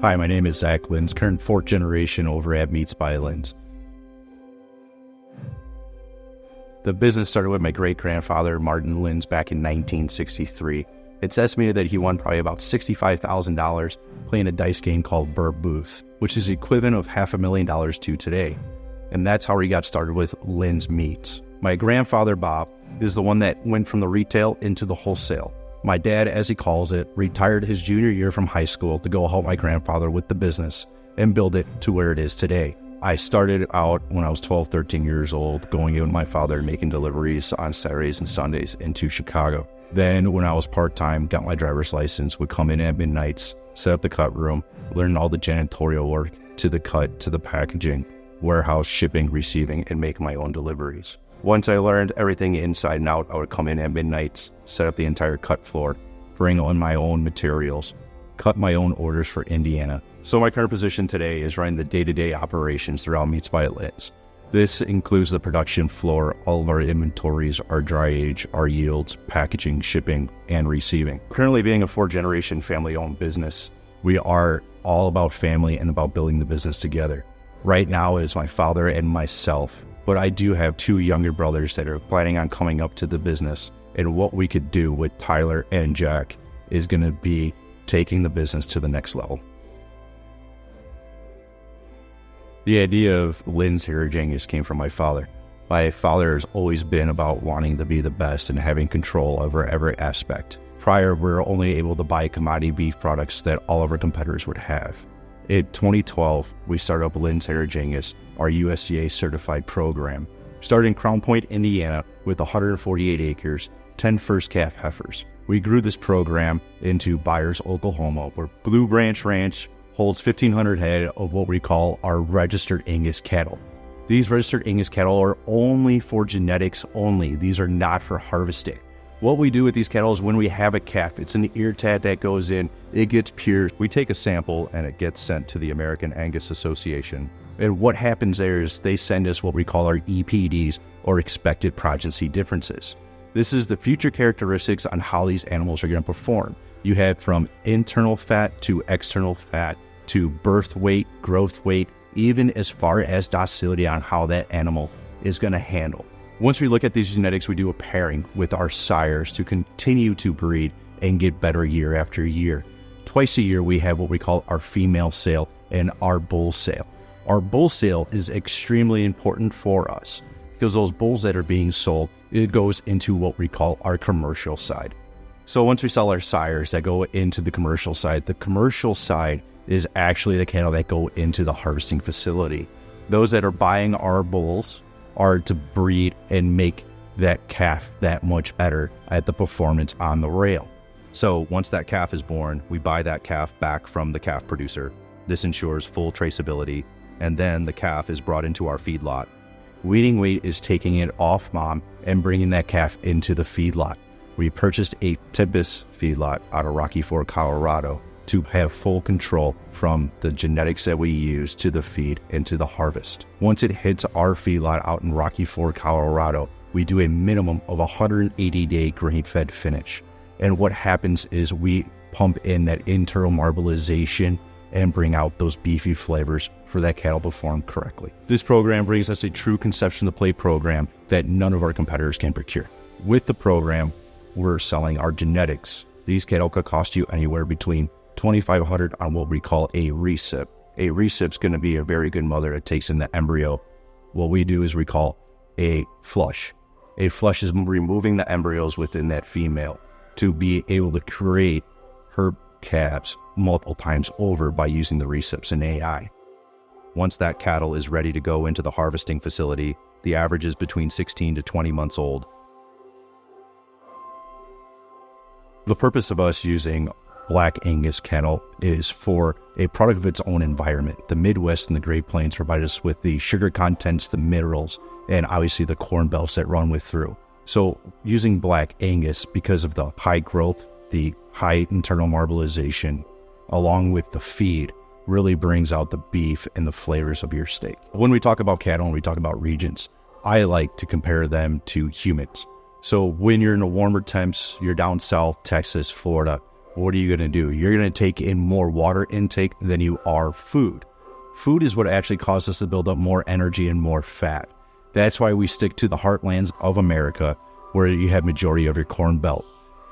Hi, my name is Zach Linz, current fourth generation over at Meats by Linz. The business started with my great-grandfather, Martin Linz, back in 1963. It's estimated that he won probably about $65,000 playing a dice game called Burr Booth, which is the equivalent of $500,000 to today. And that's how he got started with Linz Meats. My grandfather, Bob, is the one that went from the retail into the wholesale. My dad, as he calls it, retired his junior year from high school to go help my grandfather with the business and build it to where it is today. I started out when I was 12, 13 years old, going in with my father, making deliveries on Saturdays and Sundays into Chicago. Then when I was part-time, got my driver's license, would come in at midnights, set up the cut room, learn all the janitorial work, to the cut, to the packaging, warehouse, shipping, receiving, and make my own deliveries. Once I learned everything inside and out, I would come in at midnights, set up the entire cut floor, bring on my own materials, cut my own orders for Indiana. So my current position today is running the day-to-day operations throughout Meats by Linz. This includes the production floor, all of our inventories, our dry age, our yields, packaging, shipping, and receiving. Currently being a fourth-generation family-owned business, we are all about family and about building the business together. Right now it is my father and myself, but I do have two younger brothers that are planning on coming up to the business, and what we could do with Tyler and Jack is going to be taking the business to the next level. The idea of Linz Heritage Angus came from my father. My father has always been about wanting to be the best and having control over every aspect. Prior, we were only able to buy commodity beef products that all of our competitors would have. In 2012, we started up Linz Heritage Angus, our USDA certified program. Started in Crown Point, Indiana with 148 acres, 10 first calf heifers. We grew this program into Byers, Oklahoma, where Blue Branch Ranch holds 1,500 head of what we call our registered Angus cattle. These registered Angus cattle are only for genetics only. These are not for harvesting. What we do with these cattle is when we have a calf, it's an ear tat that goes in, it gets pierced. We take a sample and it gets sent to the American Angus Association. And what happens there is they send us what we call our EPDs, or expected progeny differences. This is the future characteristics on how these animals are going to perform. You have from internal fat to external fat to birth weight, growth weight, even as far as docility on how that animal is going to handle. Once we look at these genetics, we do a pairing with our sires to continue to breed and get better year after year. Twice a year, we have what we call our female sale and our bull sale. Our bull sale is extremely important for us because those bulls that are being sold, it goes into what we call our commercial side. So once we sell our sires that go into the commercial side is actually the cattle that go into the harvesting facility. Those that are buying our bulls are to breed and make that calf that much better at the performance on the rail. So once that calf is born, we buy that calf back from the calf producer. This ensures full traceability, and then the calf is brought into our feedlot. Weaning weight is taking it off mom and bringing that calf into the feedlot. We purchased a Tempest feedlot out of Rocky Ford, Colorado, to have full control from the genetics that we use to the feed and to the harvest. Once it hits our feedlot out in Rocky Ford, Colorado, we do a minimum of 180-day grain-fed finish. And what happens is we pump in that internal marbleization and bring out those beefy flavors for that cattle to perform correctly. This program brings us a true conception to plate program that none of our competitors can procure. With the program, we're selling our genetics. These cattle could cost you anywhere between $2,500 on what we call a recip. A recip's going to be a very good mother that takes in the embryo. What we do is we call a flush. A flush is removing the embryos within that female to be able to create her calves multiple times over by using the recips and AI. Once that cattle is ready to go into the harvesting facility, the average is between 16 to 20 months old. The purpose of us using Black Angus cattle is for a product of its own environment. The Midwest and the Great Plains provide us with the sugar contents, the minerals, and obviously the corn belts that run with through. So using Black Angus, because of the high growth, the high internal marbleization, along with the feed, really brings out the beef and the flavors of your steak. When we talk about cattle and we talk about regions, I like to compare them to humans. So when you're in the warmer temps, you're down south, Texas, Florida, what are you going to do? You're going to take in more water intake than you are food. Food is what actually causes us to build up more energy and more fat. That's why we stick to the heartlands of America, where you have majority of your corn belt.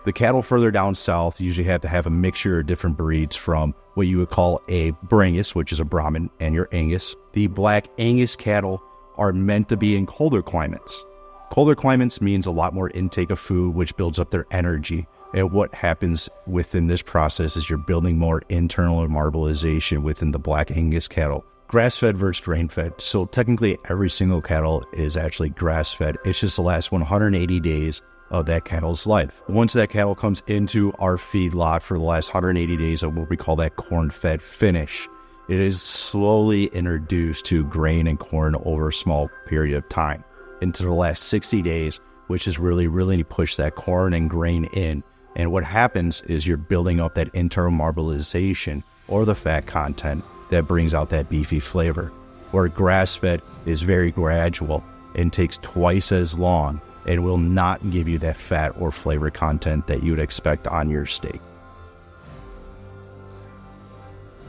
The cattle further down south usually have to have a mixture of different breeds from what you would call a Brangus, which is a Brahman, and your Angus. The black Angus cattle are meant to be in colder climates. Colder climates means a lot more intake of food, which builds up their energy. And what happens within this process is you're building more internal marbleization within the black Angus cattle. Grass-fed versus grain-fed. So technically every single cattle is actually grass-fed. It's just the last 180 days of that cattle's life. Once that cattle comes into our feedlot for the last 180 days of what we call that corn-fed finish, it is slowly introduced to grain and corn over a small period of time into the last 60 days, which is really push that corn and grain in. And what happens is you're building up that internal marbleization or the fat content that brings out that beefy flavor. Where grass-fed is very gradual and takes twice as long and will not give you that fat or flavor content that you would expect on your steak.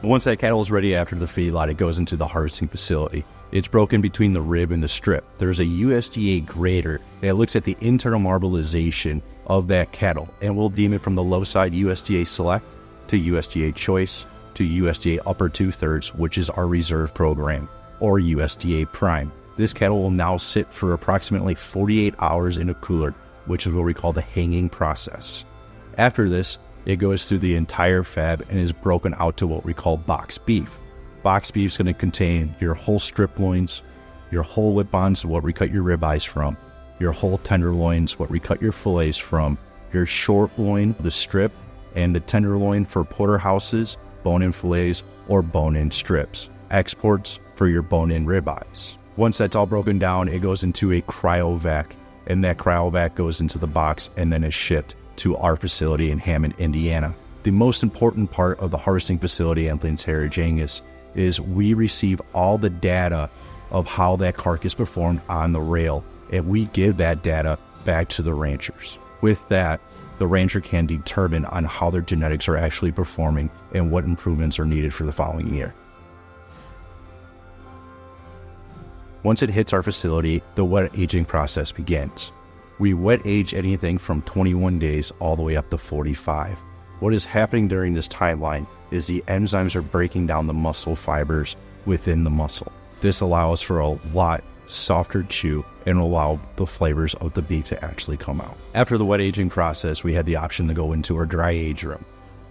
Once that cattle is ready after the feedlot, it goes into the harvesting facility. It's broken between the rib and the strip. There's a USDA grader that looks at the internal marbleization of that cattle and will deem it from the low side USDA Select to USDA Choice to USDA Upper 2/3, which is our reserve program, or USDA Prime. This cattle will now sit for approximately 48 hours in a cooler, which is what we call the hanging process. After this, it goes through the entire fab and is broken out to what we call box beef. Box beef is going to contain your whole strip loins, your whole lip bonds, what we cut your ribeyes from, your whole tenderloins, what we cut your fillets from, your short loin, the strip, and the tenderloin for porterhouses, bone-in fillets, or bone-in strips. Exports for your bone-in ribeyes. Once that's all broken down, it goes into a cryovac, and that cryovac goes into the box and then is shipped to our facility in Hammond, Indiana. The most important part of the harvesting facility at Linz Heritage Angus is we receive all the data of how that carcass performed on the rail, and we give that data back to the ranchers. With that, the rancher can determine on how their genetics are actually performing and what improvements are needed for the following year. Once it hits our facility, the wet aging process begins. We wet age anything from 21 days all the way up to 45. What is happening during this timeline is the enzymes are breaking down the muscle fibers within the muscle. This allows for a lot softer chew and allow the flavors of the beef to actually come out. After the wet aging process, we had the option to go into our dry age room.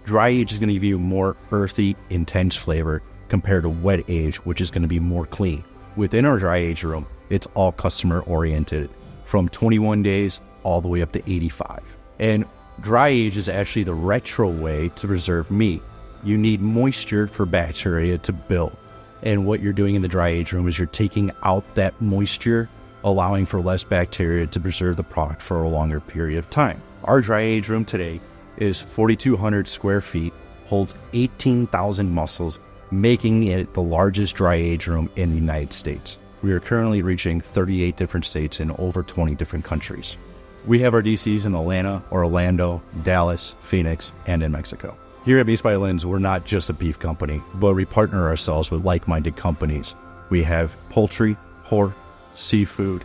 Dry age is going to give you more earthy, intense flavor compared to wet age, which is going to be more clean. Within our dry age room, it's all customer oriented, from 21 days all the way up to 85. And dry age is actually the retro way to preserve meat. You need moisture for bacteria to build. And what you're doing in the dry age room is you're taking out that moisture, allowing for less bacteria to preserve the product for a longer period of time. Our dry age room today is 4,200 square feet, holds 18,000 muscles, making it the largest dry age room in the United States. We are currently reaching 38 different states in over 20 different countries. We have our DCs in Atlanta, Orlando, Dallas, Phoenix, and in Mexico. Here at Beast by Linz, we're not just a beef company, but we partner ourselves with like-minded companies. We have poultry, pork, seafood,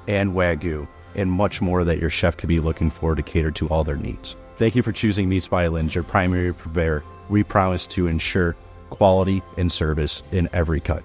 and Wagyu, and much more that your chef could be looking for to cater to all their needs. Thank you for choosing Meats by Linz, your primary purveyor. We promise to ensure quality and service in every cut.